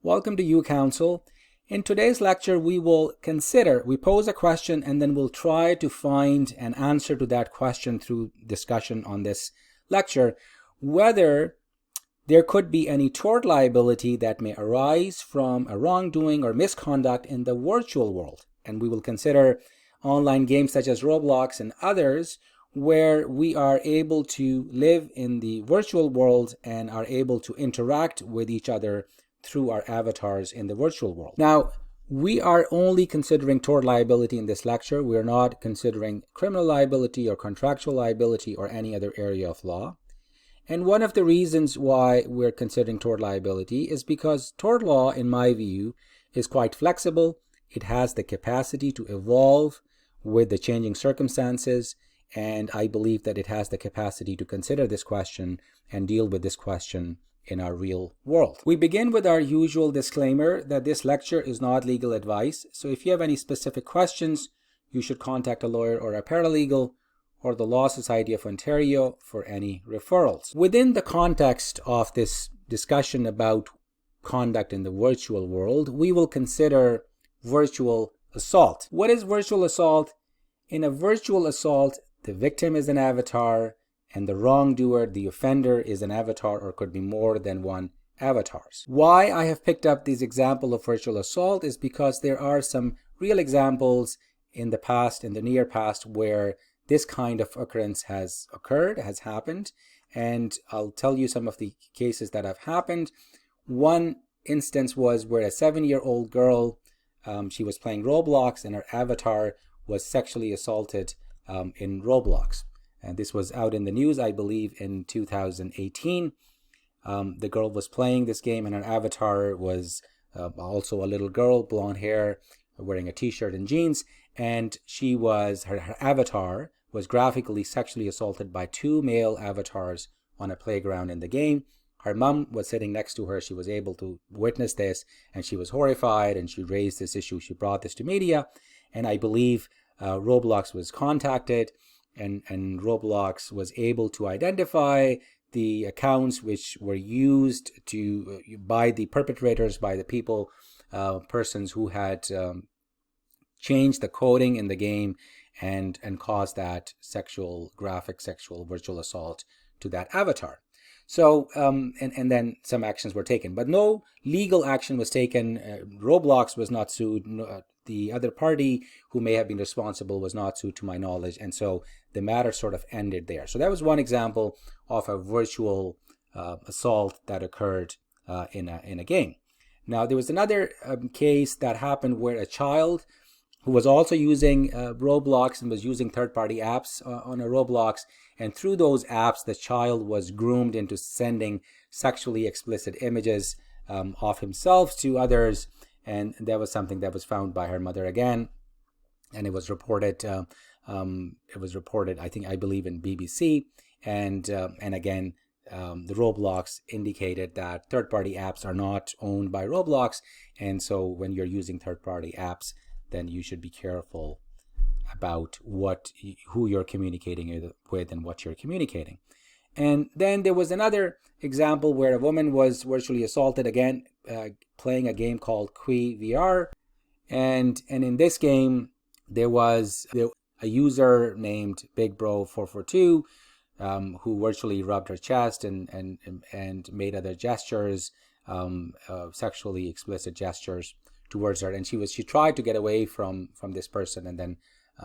Welcome to UCounsel. In today's lecture, we pose a question and then we'll try to find an answer to that question through discussion on this lecture, whether there could be any tort liability that may arise from a wrongdoing or misconduct in the virtual world. And we will consider online games such as Roblox and others where we are able to live in the virtual world and are able to interact with each other through our avatars in the virtual world. Now, we are only considering tort liability in this lecture. We are not considering criminal liability or contractual liability or any other area of law. And one of the reasons why we're considering tort liability is because tort law, in my view, is quite flexible. It has the capacity to evolve with the changing circumstances, and I believe that it has the capacity to consider this question and deal with this question in our real world. We begin with our usual disclaimer that this lecture is not legal advice. So if you have any specific questions, you should contact a lawyer or a paralegal or the Law Society of Ontario for any referrals. Within the context of this discussion about conduct in the virtual world, we will consider virtual assault. What is virtual assault? In a virtual assault, the victim is an avatar, and the wrongdoer, the offender, is an avatar or could be more than one avatars. Why I have picked up this example of virtual assault is because there are some real examples in the past, in the near past, where this kind of occurrence has happened, and I'll tell you some of the cases that have happened. One instance was where a 7-year-old girl, she was playing Roblox and her avatar was sexually assaulted in Roblox. And this was out in the news, I believe, in 2018. The girl was playing this game and her avatar was also a little girl, blonde hair, wearing a t-shirt and jeans. And her avatar was graphically sexually assaulted by 2 male avatars on a playground in the game. Her mom was sitting next to her. She was able to witness this and she was horrified and she raised this issue. She brought this to media, and I believe Roblox was contacted. And Roblox was able to identify the accounts which were used by the perpetrators, by the persons who had changed the coding in the game and caused that graphic sexual virtual assault to that avatar. So, and then some actions were taken, but no legal action was taken. Roblox was not sued. The other party who may have been responsible was not sued to my knowledge. And so the matter sort of ended there. So that was one example of a virtual assault that occurred in a game. Now, there was another case that happened where a child who was also using Roblox and was using third-party apps on a Roblox. And through those apps, the child was groomed into sending sexually explicit images of himself to others. And that was something that was found by her mother again. And it was reported, I believe in BBC. And again, the Roblox indicated that third-party apps are not owned by Roblox. And so when you're using third-party apps, then you should be careful about who you're communicating with and what you're communicating. And then there was another example where a woman was virtually assaulted, again, playing a game called QuiVR. And in this game, there was a user named BigBro442 who virtually rubbed her chest and made other gestures, sexually explicit gestures towards her. And she tried to get away from this person, and then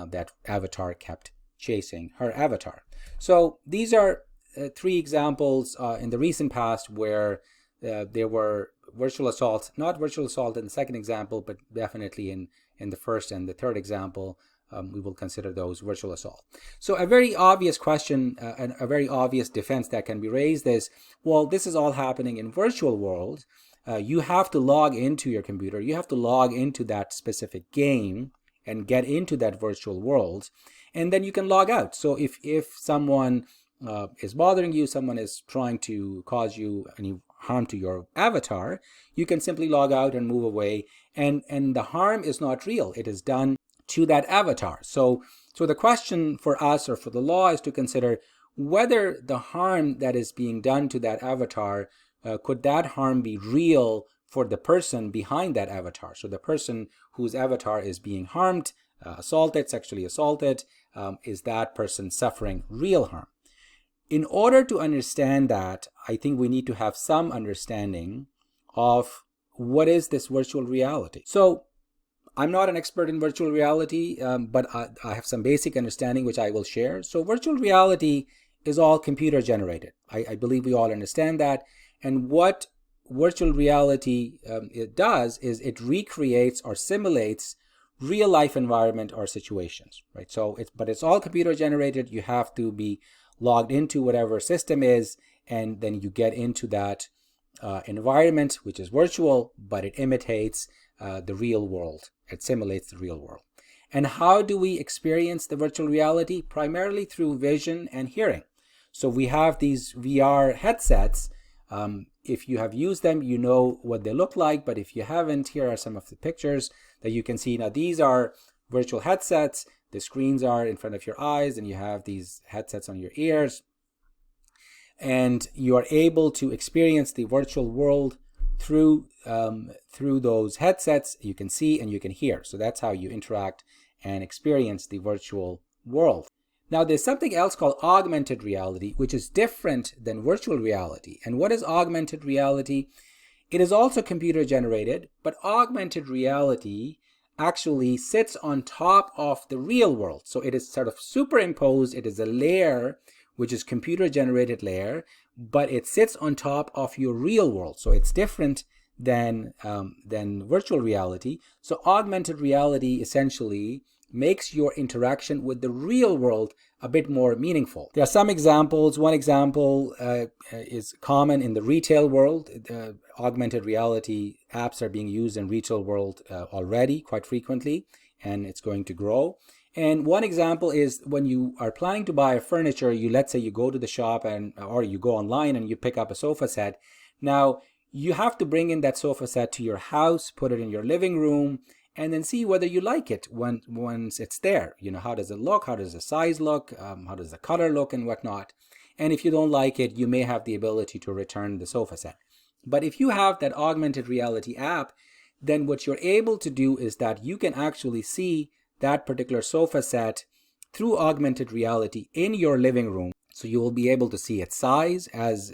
that avatar kept chasing her avatar. So these are 3 examples in the recent past where there were virtual assaults, not virtual assault in the second example, but definitely in the first and the third example, we will consider those virtual assault. So a very obvious question and a very obvious defense that can be raised is, well, this is all happening in virtual world. You have to log into your computer. You have to log into that specific game and get into that virtual world, and then you can log out. So if someone is bothering you, someone is trying to cause you any harm to your avatar, you can simply log out and move away, and the harm is not real. It is done to that avatar. So the question for us or for the law is to consider whether the harm that is being done to that avatar, could that harm be real for the person behind that avatar. So the person whose avatar is being harmed, assaulted, sexually assaulted, is that person suffering real harm. In order to understand that, I think we need to have some understanding of what is this virtual reality. So I'm not an expert in virtual reality, but I have some basic understanding which I will share. So virtual reality is all computer generated. I believe we all understand that. And what virtual reality it does is it recreates or simulates real life environment or situations, right? So it's all computer generated. You have to be logged into whatever system is, and then you get into that environment, which is virtual, but it imitates the real world. It simulates the real world. And how do we experience the virtual reality? Primarily through vision and hearing. So we have these VR headsets. If you have used them, you know what they look like, but if you haven't, here are some of the pictures that you can see. Now these are virtual headsets. The screens are in front of your eyes, and you have these headsets on your ears. And you are able to experience the virtual world through those headsets. You can see and you can hear. So that's how you interact and experience the virtual world. Now there's something else called augmented reality, which is different than virtual reality. And what is augmented reality? It is also computer generated, but augmented reality actually sits on top of the real world. So it is sort of superimposed. It is a layer which is computer generated layer, but it sits on top of your real world. So it's different than virtual reality. So augmented reality essentially makes your interaction with the real world a bit more meaningful. There are some examples. One example is common in the retail world. Augmented reality apps are being used in retail world already quite frequently, and it's going to grow. And one example is when you are planning to buy a furniture, let's say you go to the shop or you go online and you pick up a sofa set. Now you have to bring in that sofa set to your house, put it in your living room, and then see whether you like it once it's there. You know, how does it look? How does the size look? How does the color look and whatnot? And if you don't like it, you may have the ability to return the sofa set. But if you have that augmented reality app, then what you're able to do is that you can actually see that particular sofa set through augmented reality in your living room. So you will be able to see its size as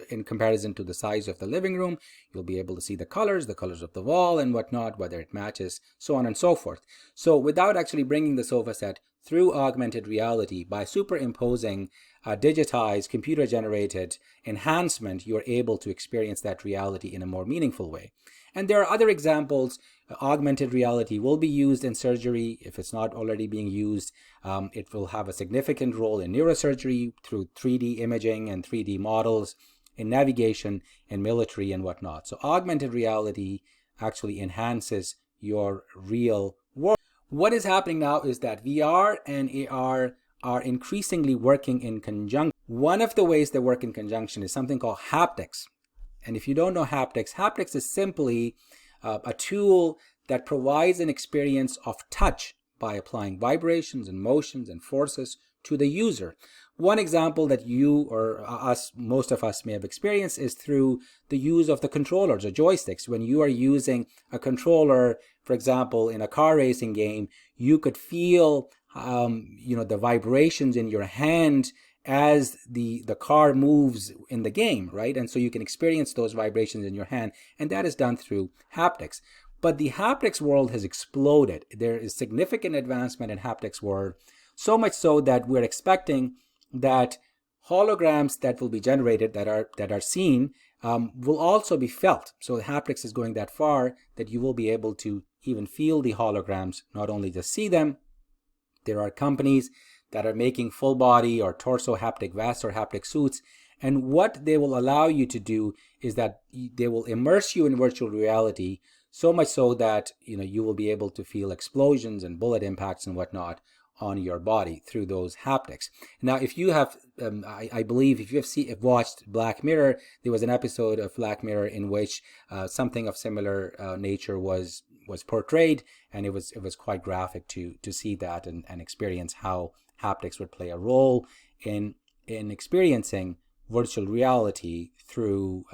in comparison to the size of the living room. You'll be able to see the colors of the wall and whatnot, whether it matches, so on and so forth. So without actually bringing the sofa set through augmented reality, by superimposing a digitized, computer-generated enhancement, you're able to experience that reality in a more meaningful way. And there are other examples. Augmented reality will be used in surgery. If it's not already being used, it will have a significant role in neurosurgery through 3D imaging and 3D models, in navigation and military and whatnot. So augmented reality actually enhances your real world. What is happening now is that VR and AR are increasingly working in conjunction. One of the ways they work in conjunction is something called haptics. And if you don't know haptics, haptics is simply a tool that provides an experience of touch by applying vibrations and motions and forces to the user. One example that you or most of us may have experienced is through the use of the controllers or joysticks. When you are using a controller, for example, in a car racing game, you could feel the vibrations in your hand as the car moves in the game, right? And so you can experience those vibrations in your hand, and that is done through haptics. But the haptics world has exploded. There is significant advancement in haptics world, so much so that we're expecting that holograms that will be generated that are seen will also be felt. So haptics is going that far that you will be able to even feel the holograms, not only just see them. There are companies that are making full body or torso haptic vests or haptic suits. And what they will allow you to do is that they will immerse you in virtual reality, so much so that you will be able to feel explosions and bullet impacts and whatnot on your body through those haptics. Now, if you have, I believe if you have watched Black Mirror, there was an episode of Black Mirror in which something of similar nature was portrayed, and it was quite graphic to see that and experience how haptics would play a role in experiencing virtual reality through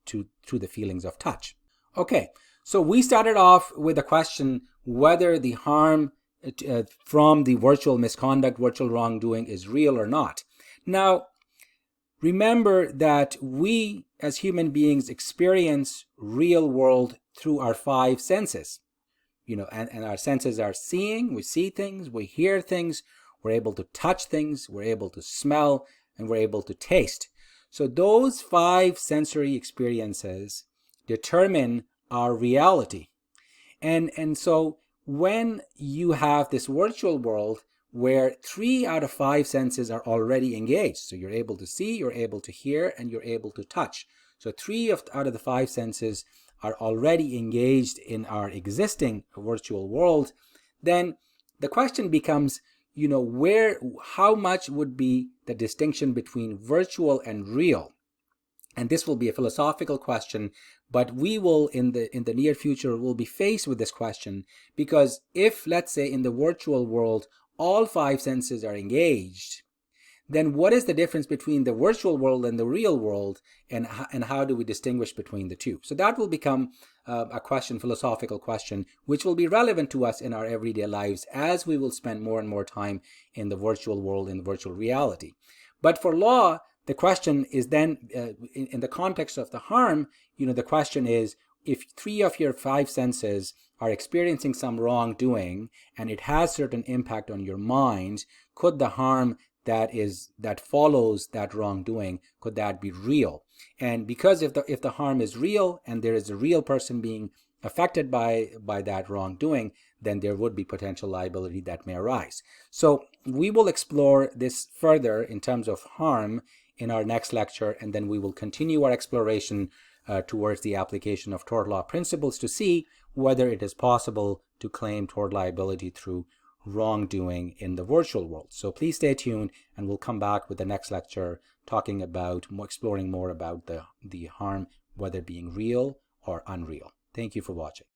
the feelings of touch. Okay, so we started off with a question whether the harm from the virtual misconduct, virtual wrongdoing is real or not. Now, remember that we as human beings experience real world through our 5 senses. And our senses are seeing, we see things, we hear things, we're able to touch things, we're able to smell, and we're able to taste. So those 5 sensory experiences determine our reality. And so when you have this virtual world where 3 out of 5 senses are already engaged, so you're able to see, you're able to hear, and you're able to touch. So 3 out of the 5 senses are already engaged in our existing virtual world, then the question becomes, how much would be the distinction between virtual and real? And this will be a philosophical question, but we will, in the near future, will be faced with this question, because if, let's say, in the virtual world, all 5 senses are engaged, then what is the difference between the virtual world and the real world, and how do we distinguish between the two? So that will become a question, philosophical question, which will be relevant to us in our everyday lives as we will spend more and more time in the virtual world, in virtual reality. But for law, the question is then, in the context of the harm, the question is, if 3 of your 5 senses are experiencing some wrongdoing and it has certain impact on your mind, could the harm that follows that wrongdoing, could that be real? And because if the harm is real and there is a real person being affected by that wrongdoing, then there would be potential liability that may arise. So we will explore this further in terms of harm in our next lecture, and then we will continue our exploration towards the application of tort law principles to see whether it is possible to claim tort liability through wrongdoing in the virtual world. So please stay tuned, and we'll come back with the next lecture talking about, exploring more about the harm, whether being real or unreal. Thank you for watching.